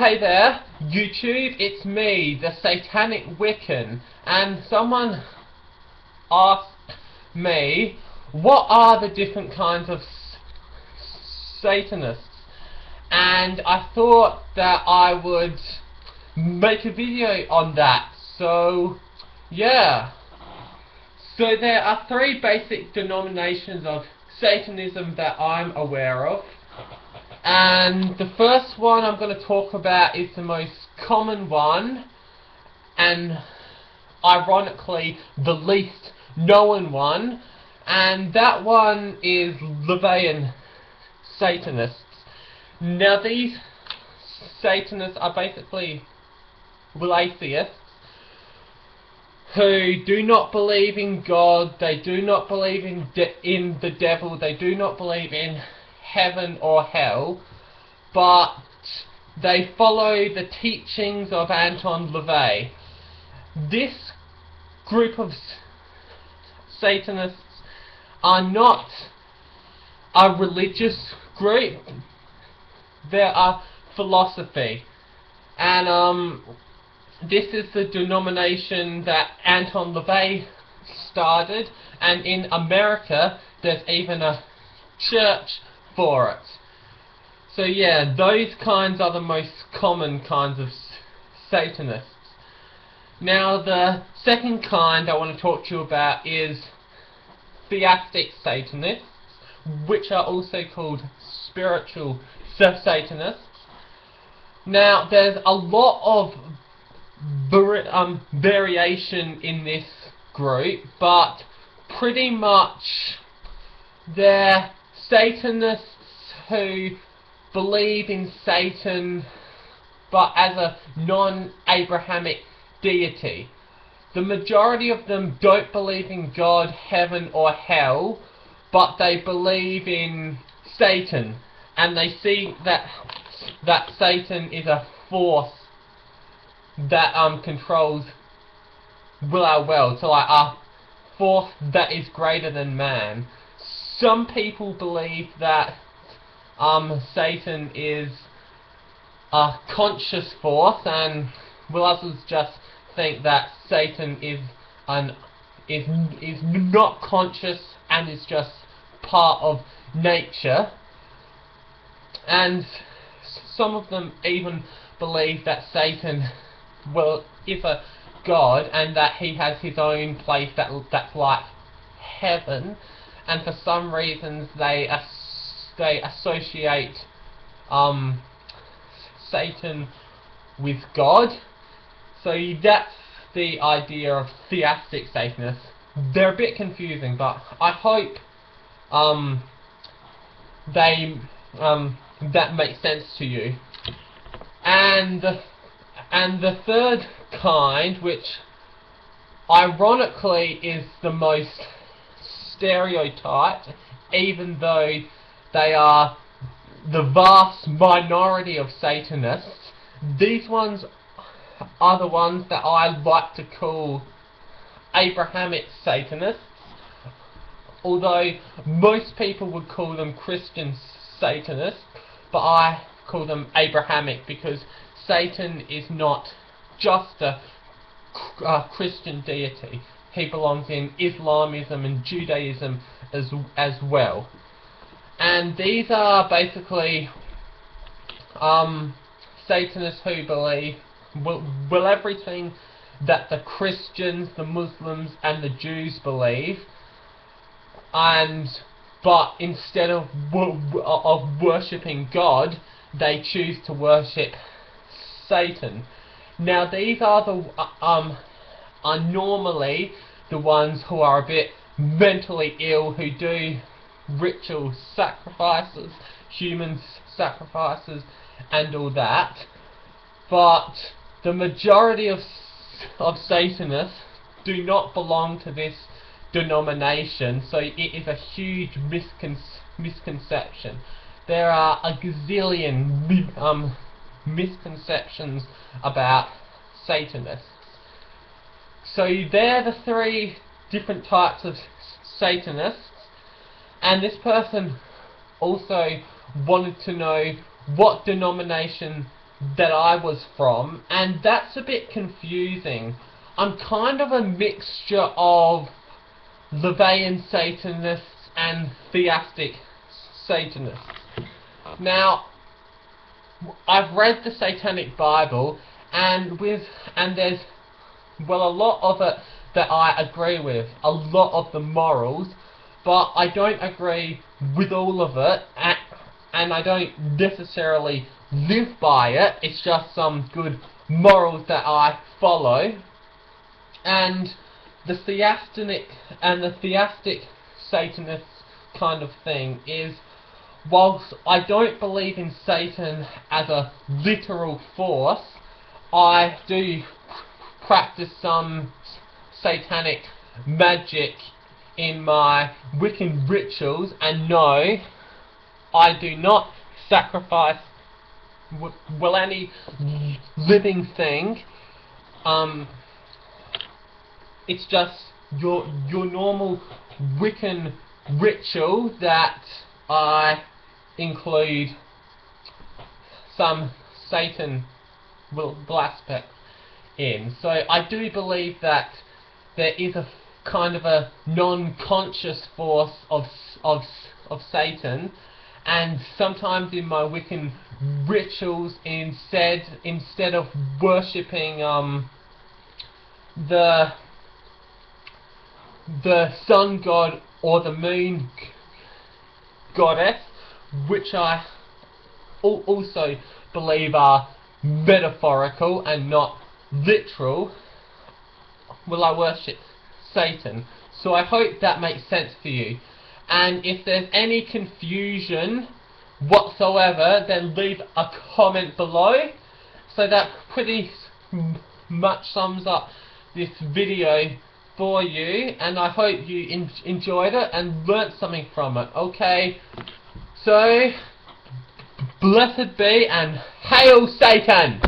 Hey there, YouTube, it's me, the Satanic Wiccan, and someone asked me, what are the different kinds of Satanists? And I thought that I would make a video on that, so yeah. So there are three basic denominations of Satanism that I'm aware of. And the first one I'm going to talk about is the most common one, and ironically the least known one, and that one is LaVeyan Satanists. Now these Satanists are basically atheists who do not believe in God, they do not believe in the devil, they do not believe in heaven or hell, but they follow the teachings of Anton LaVey. This group of Satanists are not a religious group, they're a philosophy, and this is the denomination that Anton LaVey started, and in America there's even a church for it. So yeah, those kinds are the most common kinds of Satanists. Now the second kind I want to talk to you about is theistic Satanists, which are also called spiritual Satanists. Now there's a lot of variation in this group, but pretty much they're Satanists who believe in Satan but as a non-Abrahamic deity. The majority of them don't believe in God, heaven or hell, but they believe in Satan, and they see that Satan is a force that controls our world, so like a force that is greater than man. Some people believe that Satan is a conscious force, and others just think that Satan is not conscious and is just part of nature. And some of them even believe that Satan, well, is a god, and that he has his own place that's like heaven, and for some reasons they associate Satan with God. So that's the idea of theistic Satanists. They're a bit confusing, but I hope that makes sense to you. And the third kind, which ironically is the most stereotyped, even though they are the vast minority of Satanists, these ones are the ones that I like to call Abrahamic Satanists, although most people would call them Christian Satanists, but I call them Abrahamic because Satan is not just a Christian deity. He belongs in Islamism and Judaism as well. And these are basically Satanists who believe well everything that the Christians, the Muslims and the Jews believe, but instead of worshipping God, they choose to worship Satan. Now these are normally the ones who are a bit mentally ill, who do ritual sacrifices, human sacrifices and all that, but the majority of Satanists do not belong to this denomination, so it is a huge misconception. There are a gazillion misconceptions about Satanists. So they're the three different types of Satanists, and this person also wanted to know what denomination that I was from, and that's a bit confusing. I'm kind of a mixture of Levian Satanists and theistic Satanists. Now, I've read the Satanic Bible, and there's, well, a lot of it that I agree with, a lot of the morals, but I don't agree with all of it, and I don't necessarily live by it. It's just some good morals that I follow. And the theistic Satanist kind of thing is, whilst I don't believe in Satan as a literal force, I do practice some satanic magic in my Wiccan rituals, and no, I do not sacrifice any living thing. It's just your normal Wiccan ritual that I include some Satan aspects in. So I do believe that there is a kind of a non-conscious force of Satan, and sometimes in my Wiccan rituals, instead of worshipping the sun god or the moon goddess, which I also believe are metaphorical and not literal, will I worship Satan. So I hope that makes sense for you. And if there's any confusion whatsoever, then leave a comment below. So that pretty much sums up this video for you, and I hope you enjoyed it and learnt something from it. Okay, so blessed be and hail Satan!